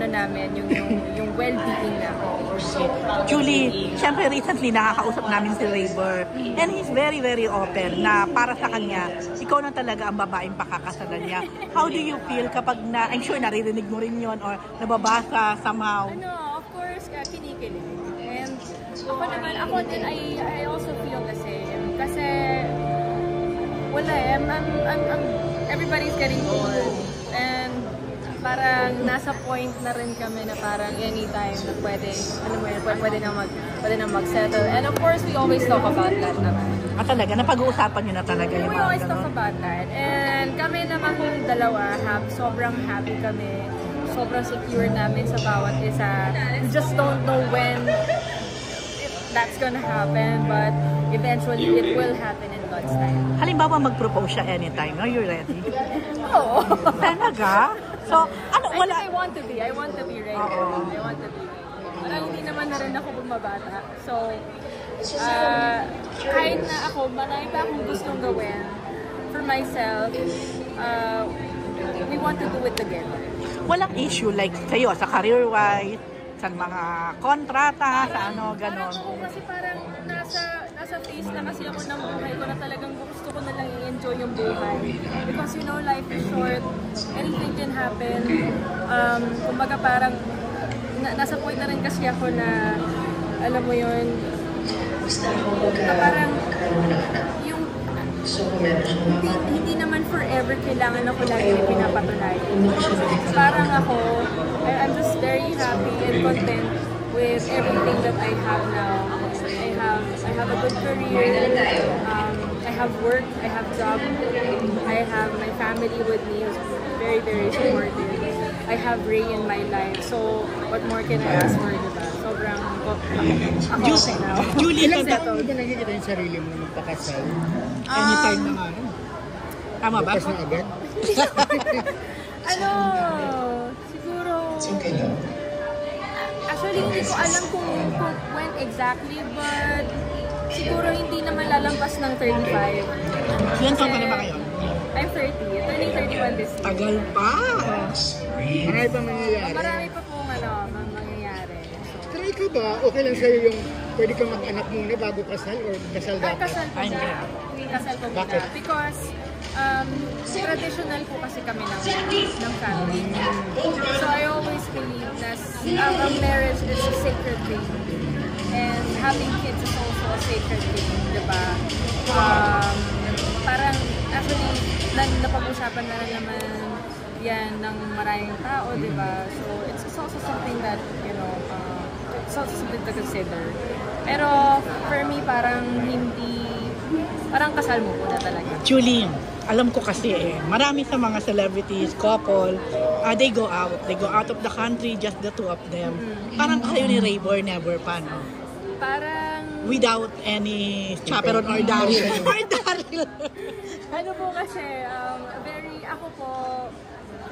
ano namin, yung well-being na. Julie, syempre recently nakakausap namin si Rayber and he's very very open na para sa kanya, ikaw na talaga ang babaeng pakakasalan niya. How do you feel kapag I'm sure naririnig mo rin yon or nababasa somehow? Of course, kinikilig. And ako din, I also feel the same. Kasi, wala everybody's getting old. And parang nasa point na rin kami na parang anytime na pwede, pwede na mag-settle. And of course, we always talk about that naman. Talaga, napag-uusapan nyo na talaga yung we always talk about that. And kami naman kung dalawa, sobrang happy kami. Sobrang secure namin sa bawat isa. We just don't know when that's gonna happen, but eventually it will happen in God's time. Halimbawa, mag-propose siya anytime. Are you ready? Oo. Talaga? So, wala? I want to be ready. I want to be ready. Parang hindi naman na rin ako bumabata. So, kahit na ako, marami pa akong gustong gawin for myself, we want to do it together. Walang issue like sa'yo, sa career-wise, sa mga kontrata, sa gano'n. Kasi parang nasa phase na kasi ako ng buhay ko na talagang gusto ko na lang i-enjoy yung buhay. Because life is short, anything can happen. Kumbaga parang, nasa point na rin kasi ako na, alam mo yun, na parang, hindi naman forever kailangan ako lagi pinapatunayan. Parang ako, I'm just very happy and content with everything that I have now. I have a good career, I have work, I have job, I have my family with me who's very, very supportive. I have Ray in my life, so what more can I ask for, diba? Sobrang ako okay now. Julie, ilang taon hindi nakikita yung sarili mo magpakasal? Anytime na nga. Tama ba? Bukas na agad? Siguro... Actually, hindi ko alam kung when exactly, but siguro hindi naman lalampas ng 35. Ilan taon ka na ba ngayon? I'm 30. Turning 31 this year. Tagal pa! Marami pa mangyayari. Marami pa pong mangyayari. Pero ikaw ba, okay lang sa'yo yung pwede kang mag-anak muna bago kasal or kasal dapat? Kasal ko muna. Kasal ko muna. Because traditional po kasi kami ng family. So I always believe that our marriage is a sacred thing. And having kids is also a sacred thing, diba? Parang actually, napag-usapan na naman yan ng maraming tao, diba? So it's also something that, it's also something to consider. Pero for me, parang kasal mo na talaga. Julie, alam ko kasi marami sa mga celebrities, couple, they go out of the country, just the two of them. Parang kayo ni Rayber, never pa, no? Parang... Without any chaperone or Daryl. Ano po kasi, ako po,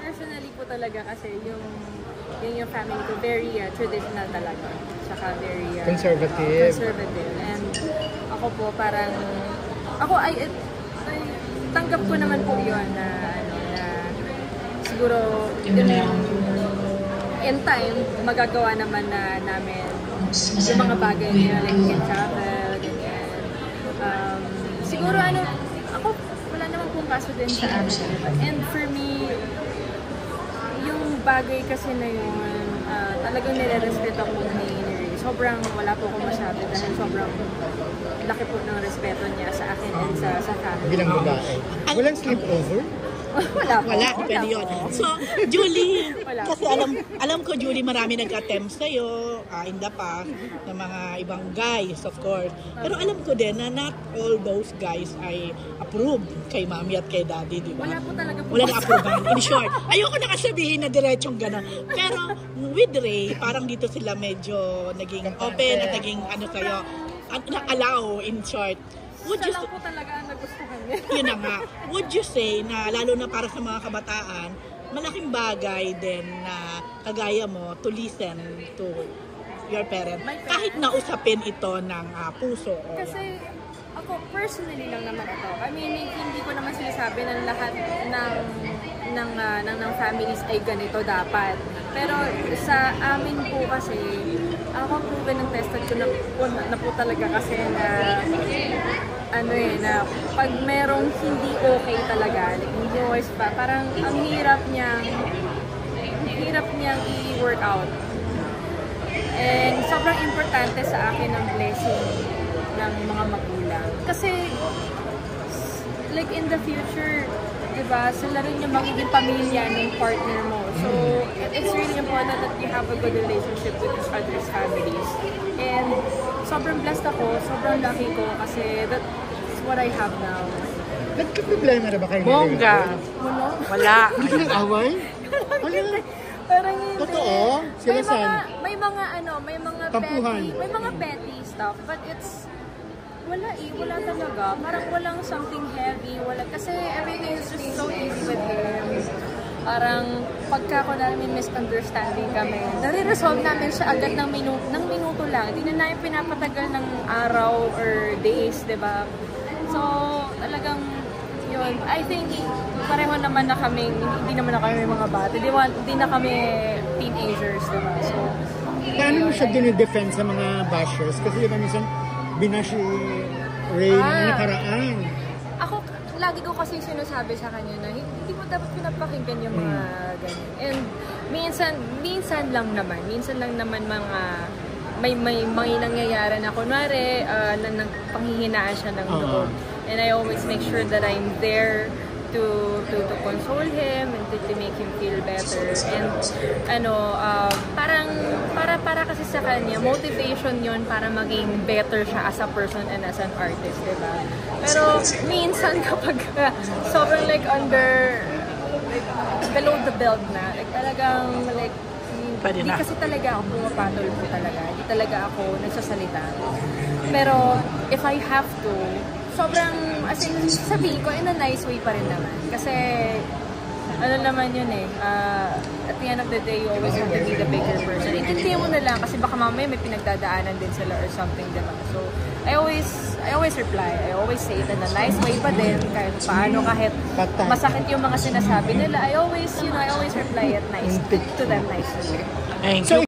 personally po talaga kasi yung family ko, very traditional talaga. Tsaka very... conservative. And ako po parang... I tanggap ko naman po yun na siguro in time, magagawa naman namin yung mga bagay niya, like we can travel, ganyan. Siguro ako, wala naman pong kaso din sa amin. And for me, yung bagay kasi na yun, talagang nire-respeto ko ni Ray. Sobrang wala po akong masabi dahil sobrang laki po ng respeto niya sa akin and sa family. Bilang babae. Walang sleepover? Wala, pwede yun. So, Julie, kasi alam ko, Julie, marami nag-attempt sa'yo in the past ng mga ibang guys, of course. Pero alam ko din na not all those guys ay approved kay mami at kay daddy, di ba? Wala po talaga po. Wala na approval. In short, ayoko na kasabihin na diretsong gano'n. Pero with Ray, parang dito sila medyo naging open at naging sa'yo, na-allow in short. Would you lang po talaga ang nagustuhan niya. Yun na nga. Would you say na lalo na para sa mga kabataan, malaking bagay din na kagaya mo to listen to your parents? Kahit nausapin ito ng puso. Kasi ako personally lang naman ito. I mean, hindi ko naman sinasabi na lahat ng families ay ganito dapat. Pero sa amin po kasi, ako proven ng tested ko na po talaga kasi na na pag merong hindi okay talaga, like hindi always pa, parang ang hirap niyang i-work out. And sobrang importante sa akin ang blessing ng mga magulang. Kasi, like in the future, diba, sila rin yung magiging pamilya ng partner mo. So, it's really important that you have a good relationship with each other's families. And sobrang blessed ako, sobrang lucky ko kasi that's what I have now. Nagka-problema na ba kayo? Bongga. Wala. Hindi ka nag-away? Parang hindi. Totoo? Sila may mga tampuhan. may mga petty stuff, but it's wala talaga. Parang walang something heavy, kasi everything is just so easy with him. Parang pagka ko namin misunderstanding kami, nare-resolve namin siya agad ng minuto lang. Hindi na namin pinapatagal ng araw or days, diba? So, talagang yun. I think pareho naman na kaming, hindi naman na kami mga bata. Hindi na kami teenagers, diba? So, paano mo siya dinidefend sa mga bashers? Kasi yun minsan, binash Ray na nakaraan. Ako, lagi ko kasi sinasabi sa kanya na hindi mo dapat pinapakinggan yung mga ganyan. And minsan lang naman mga may nangyayari na kunwari na panghihinaan siya ng loob. And I always make sure that I'm there to console him and to make him feel better. And para kasi sa kanya, motivation yon para maging better siya as a person and as an artist, diba? Pero minsan kapag sobrang like below the belt na, like talagang like hindi kasi talaga ako pumapatol po talaga. Hindi talaga ako nagsasalita. Pero if I have to, sobrang, as in, sabihin ko, in a nice way pa rin naman. Kasi, ano naman yun at the end of the day, you always have to be the bigger person. Itintiyan mo na lang, kasi baka mamaya may pinagdadaanan din sila or something, diba? So, I always reply. I always say it in a nice way pa din, kahit paano, kahit masakit yung mga sinasabi nila. I always reply it nice to them nicely. Thank you.